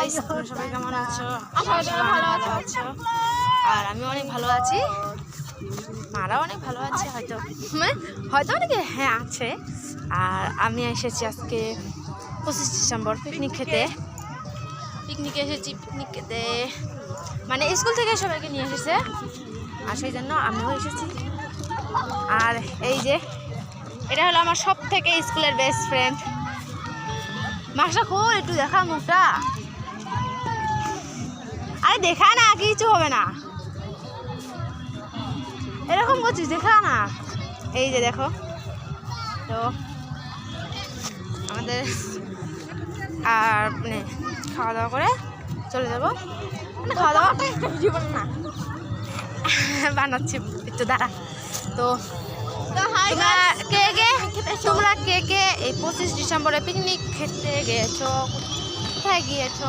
Guys, তোমরা সবাই কেমন আছো? আশা করি ভালো আছো। আর আমি অনেক ভালো আছি, মারা অনেক ভালো আছে, হয়তো হয়তো অনেকে হ্যাঁ আছে। আর আমি এসেছি আজকে 25 ডিসেম্বর পিকনিক খেতে। পিকনিকে এসেছি, পিকনিক খেতে মানে স্কুল থেকে সবাইকে নিয়ে এসেছে, আর সেই জন্য আমিও এসেছি। আর এই যে এটা হলো আমার সব থেকে স্কুলের বেস্ট ফ্রেন্ড। মাসটা খোল, একটু দেখা মুখটা। আরে দেখা না, কিছু হবে না, এরকম করছিস, দেখা না। এই যে দেখো, তো আমাদের আর মানে খাওয়া দাওয়া করে চলে যাবো। মানে খাওয়া দাওয়াটা একটা ভিডিও বানা না বানাচ্ছি, একটু দাঁড়া। তো তোমরা কে কে এই 25 ডিসেম্বরে পিকনিক খেতে গিয়েছো? কোথায় গিয়েছো?